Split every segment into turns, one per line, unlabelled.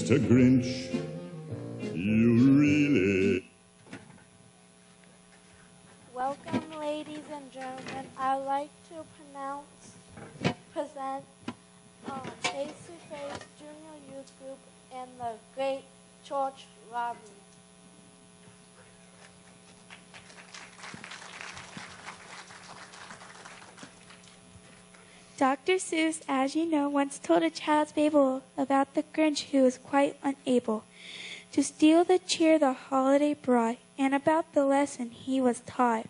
Mr. Grinch, you really...
Welcome, ladies and gentlemen. I'd like to present Face-to-Face Junior Youth Group and the Great Church Robbery.
Dr. Seuss, as you know, once told a child's fable about the Grinch who was quite unable to steal the cheer the holiday brought, and about the lesson he was taught.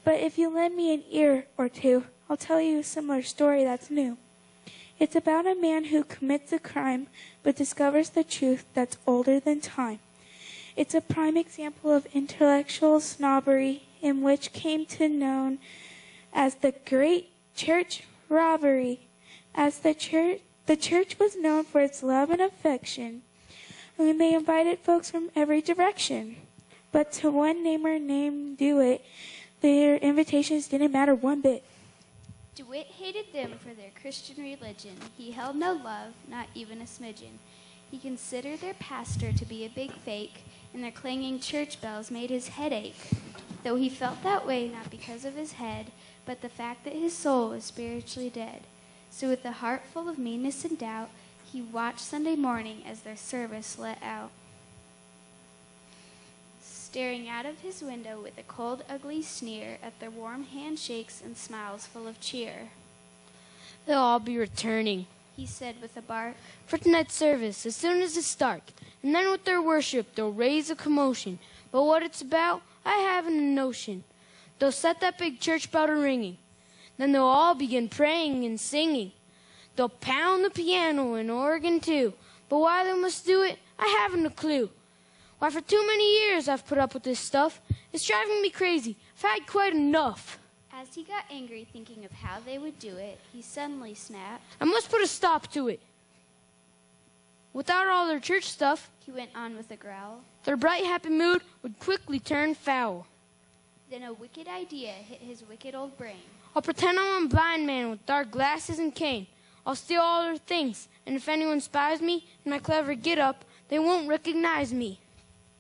But if you lend me an ear or two, I'll tell you a similar story that's new. It's about a man who commits a crime but discovers the truth that's older than time. It's a prime example of intellectual snobbery in which came to known as the Great Church Robbery. As the church was known for its love and affection, and they invited folks from every direction. But to one namer named DeWitt, their invitations didn't matter one bit.
DeWitt hated them for their Christian religion. He held no love, not even a smidgen. He considered their pastor to be a big fake, and their clanging church bells made his head ache. Though he felt that way not because of his head, but the fact that his soul was spiritually dead. So with a heart full of meanness and doubt, he watched Sunday morning as their service let out. Staring out of his window with a cold, ugly sneer at their warm handshakes and smiles full of cheer.
"They'll all be returning,"
he said with a bark,
"for tonight's service as soon as it's dark, and then with their worship they'll raise a commotion. But what it's about, I haven't a notion. They'll set that big church bell to ringing. Then they'll all begin praying and singing. They'll pound the piano and organ too. But why they must do it, I haven't a clue. Why, for too many years I've put up with this stuff. It's driving me crazy. I've had quite enough."
As he got angry thinking of how they would do it, he suddenly snapped,
"I must put a stop to it. Without all their church stuff,"
he went on with a growl,
"their bright, happy mood would quickly turn foul."
Then a wicked idea hit his wicked old brain.
"I'll pretend I'm a blind man with dark glasses and cane. I'll steal all their things, and if anyone spies me in my clever get-up, they won't recognize me."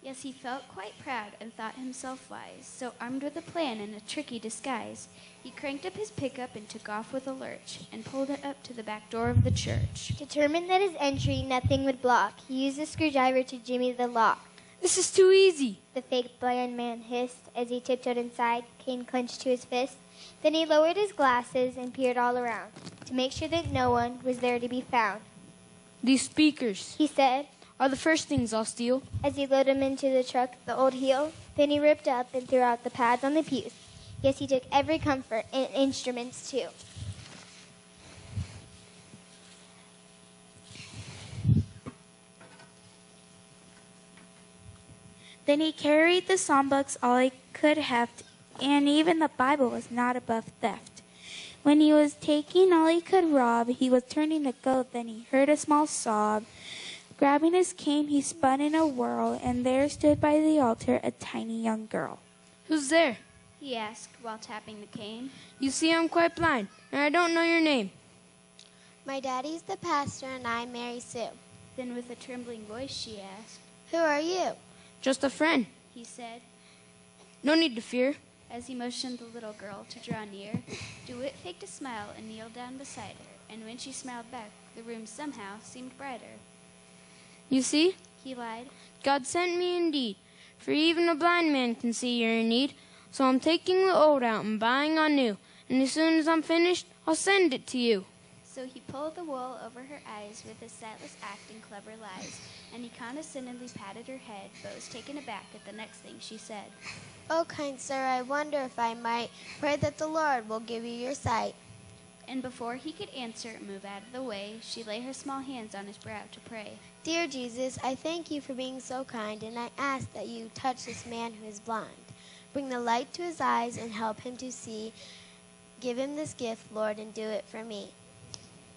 Yes, he felt quite proud and thought himself wise. So armed with a plan and a tricky disguise, he cranked up his pickup and took off with a lurch and pulled it up to the back door of the church.
Determined that his entry nothing would block, he used a screwdriver to jimmy the lock.
"This is too easy,"
the fake blind man hissed as he tiptoed inside, cane clenched to his fist. Then he lowered his glasses and peered all around to make sure that no one was there to be found.
"These speakers,"
he said,
"are the first things I'll steal,"
as he loaded them into the truck, the old heel. Then he ripped up and threw out the pads on the pews. Yes, he took every comfort and instruments too.
Then he carried the songbooks all he could heft, and even the Bible was not above theft. When he was taking all he could rob, he was turning to go, then he heard a small sob. Grabbing his cane, he spun in a whirl, and there stood by the altar a tiny young girl.
"Who's there?"
he asked while tapping the cane.
"You see, I'm quite blind, and I don't know your name."
"My daddy's the pastor, and I'm Mary Sue."
Then with a trembling voice she asked,
"Who are you?"
"Just a friend,"
he said.
"No need to fear."
As he motioned the little girl to draw near, DeWitt faked a smile and kneeled down beside her, and when she smiled back, the room somehow seemed brighter.
"You see,"
he lied,
"God sent me indeed, for even a blind man can see you're in need. So I'm taking the old out and buying on new, and as soon as I'm finished, I'll send it to you."
So he pulled the wool over her eyes with his sightless act and clever lies, and he condescendingly patted her head, but was taken aback at the next thing she said.
"Oh, kind sir, I wonder if I might pray that the Lord will give you your sight."
And before he could answer or move out of the way, she laid her small hands on his brow to pray.
"Dear Jesus, I thank you for being so kind, and I ask that you touch this man who is blind. Bring the light to his eyes and help him to see. Give him this gift, Lord, and do it for me."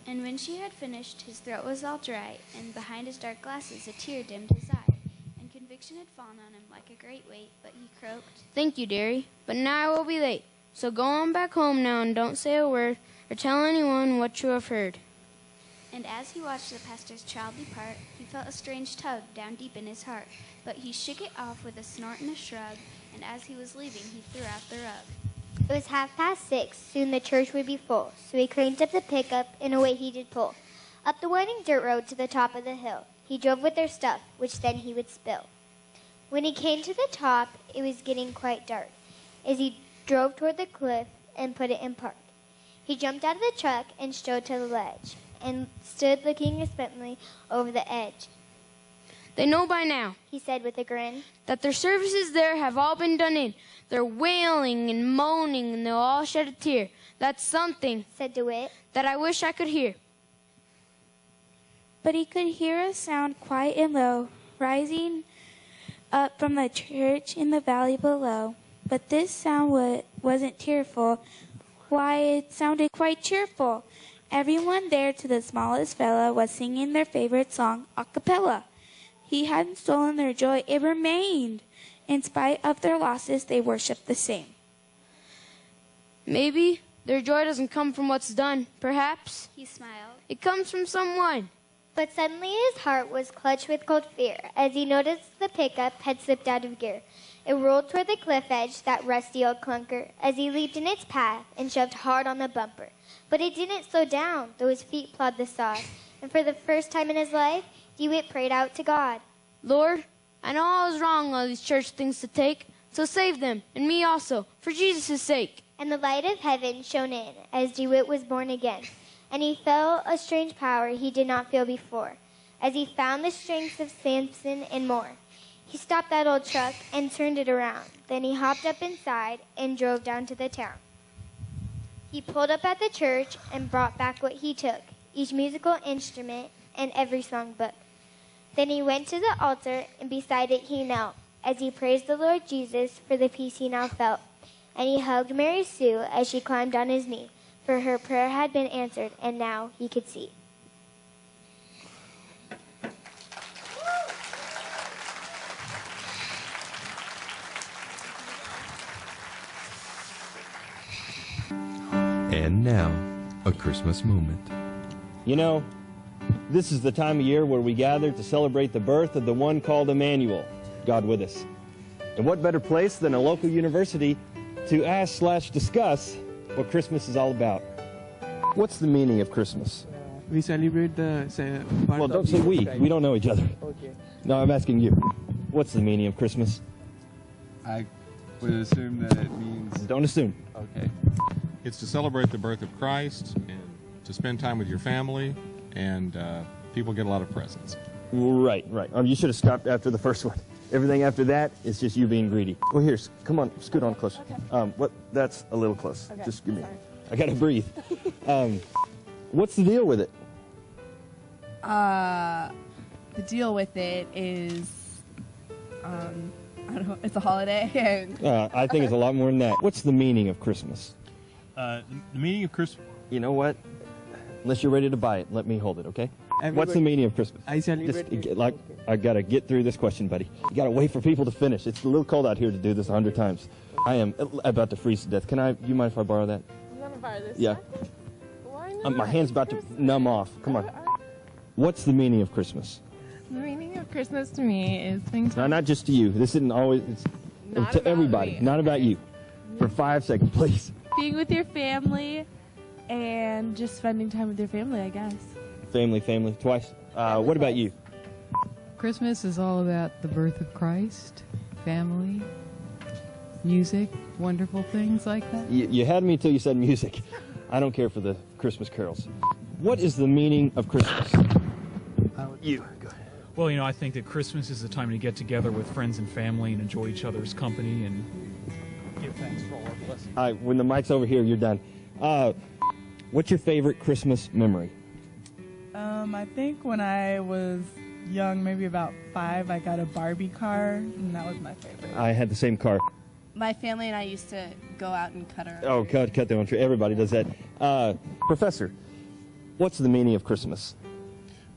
And when she had finished, his throat was all dry, and behind his dark glasses a tear dimmed his eye, and conviction had fallen on him like a great weight, but he croaked,
"Thank you, dearie, but now I will be late. So go on back home now and don't say a word or tell anyone what you have heard."
And as he watched the pastor's child depart, he felt a strange tug down deep in his heart. But he shook it off with a snort and a shrug, and as he was leaving, he threw out the rug.
It was 6:30. Soon the church would be full, so he cranked up the pickup and away he did pull. Up the winding dirt road to the top of the hill, he drove with their stuff, which then he would spill. When he came to the top, it was getting quite dark. As he drove toward the cliff and put it in park, he jumped out of the truck and strode to the ledge, and stood looking expectantly over the edge.
They know by now,
He said with a grin,
that their services there have all been done in. They're wailing and moaning, and they'll all shed a tear. That's something
said DeWitt.
that I wish I could hear.
But he could hear a sound quiet and low, rising up from the church in the valley below. But this sound wasn't tearful. Why, it sounded quite cheerful. Everyone there, to the smallest fellow, was singing their favorite song a cappella. He hadn't stolen their joy, it remained. In spite of their losses, they worshiped the same.
Maybe their joy doesn't come from what's done. Perhaps
He smiled.
it comes from someone.
But suddenly his heart was clutched with cold fear as he noticed the pickup had slipped out of gear. It rolled toward the cliff edge, that rusty old clunker, as he leaped in its path and shoved hard on the bumper. But it didn't slow down, though his feet plowed the sod. And for the first time in his life, DeWitt prayed out to God.
Lord, I know I was wrong all these church things to take, so save them, and me also, for Jesus' sake.
And the light of heaven shone in as DeWitt was born again. And he felt a strange power he did not feel before, as he found the strength of Samson and more. He stopped that old truck and turned it around. Then he hopped up inside and drove down to the town. He pulled up at the church and brought back what he took, each musical instrument and every songbook. Then he went to the altar, and beside it he knelt, as he praised the Lord Jesus for the peace he now felt. And he hugged Mary Sue as she climbed on his knee, for her prayer had been answered, and now he could see.
And now, a Christmas moment.
You know, this is the time of year where we gather to celebrate the birth of the one called Emmanuel, God with us. And what better place than a local university to ask/discuss what Christmas is all about. What's the meaning of Christmas?
We celebrate the
Well, don't say we. We don't know each other.
Okay.
No, I'm asking you. What's the meaning of Christmas?
I would assume that it means...
Don't assume.
Okay.
It's to celebrate the birth of Christ and to spend time with your family, and people get a lot of presents.
Right. You should have stopped after the first one. Everything after that is just you being greedy. Well, here, come on, scoot on closer.
Okay.
That's a little close.
Okay.
Just give me.
Sorry.
I gotta breathe. What's the deal with it?
The deal with it is, I don't know, it's a holiday. And
I think it's a lot more than that. What's the meaning of Christmas?
The meaning of Christmas.
You know what? Unless you're ready to buy it, let me hold it, okay? What's the meaning of Christmas?
I celebrate
I gotta get through this question, buddy. You gotta wait for people to finish. It's a little cold out here to do this 100 times. I am about to freeze to death. You mind if I borrow that?
You want to borrow this?
Yeah.
Why not?
My hand's about to numb off. Come on. What's the meaning of Christmas?
The meaning of Christmas to me is things.
No, not just to you. This isn't always. It's
Not
to
about
everybody.
me.
Not about you. For 5 seconds, please.
Being with your family and just spending time with your family, I guess.
Family, twice. What about you?
Christmas is all about the birth of Christ, family, music, wonderful things like that.
You had me until you said music. I don't care for the Christmas carols. What is the meaning of Christmas? You. Go ahead.
Well, you know, I think that Christmas is the time to get together with friends and family and enjoy each other's company and give thanks for all our blessings.
All right, when the mic's over here, you're done. What's your favorite Christmas memory?
I think when I was young, maybe about 5, I got a Barbie car, and that was my favorite.
I had the same car.
My family and I used to go out and cut our own.
Oh, cut their own tree. Everybody does that. Professor, what's the meaning of Christmas?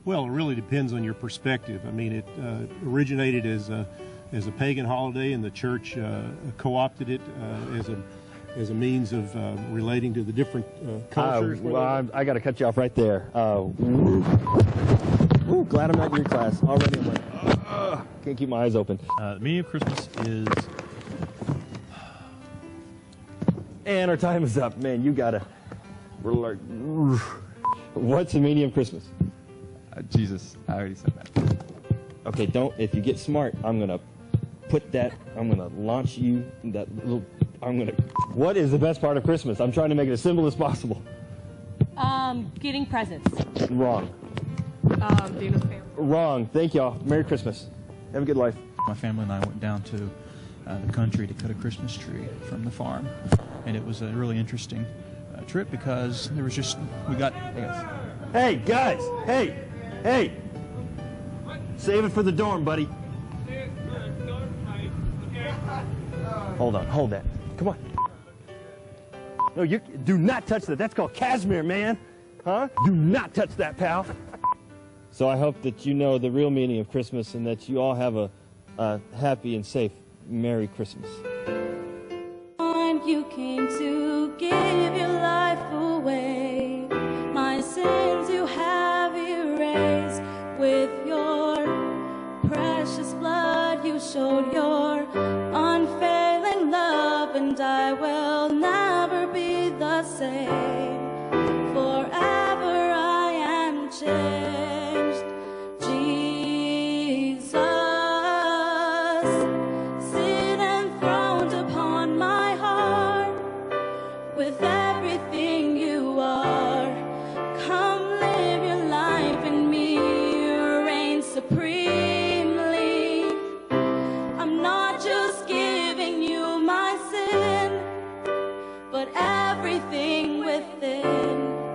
Well, it really depends on your perspective. I mean, it originated as a pagan holiday, and the church co-opted it as as a means of relating to the different cultures?
Well, I got to cut you off right there. Ooh, glad I'm not in your class. Already I'm like, can't keep my eyes open.
The meaning of Christmas is...
And our time is up. Man, you got to... We're like... What's the meaning of Christmas?
Jesus. I already said that.
Okay, don't... If you get smart, I'm going to put that... I'm going to launch you that little... I'm going to... What is the best part of Christmas? I'm trying to make it as simple as possible.
Getting presents.
Wrong.
Being with family.
Wrong. Thank y'all. Merry Christmas. Have a good life.
My family and I went down to the country to cut a Christmas tree from the farm. And it was a really interesting trip because there was just... We got...
Hey, guys! Hey! Hey! Save it for the dorm, buddy. Hold on. Hold that. Come on. No, you do not touch that. That's called cashmere, man. Huh? Do not touch that, pal. So I hope that you know the real meaning of Christmas and that you all have a happy and safe Merry Christmas.
You came to give your life away. My sins you have erased. With your precious blood you showed your unfailing love, and I will never be the same. Forever I am changed. Jesus, sit enthroned upon my heart with everything you are. Come live your life in me, reign supremely. I'm not just giving you my sin, but everything within.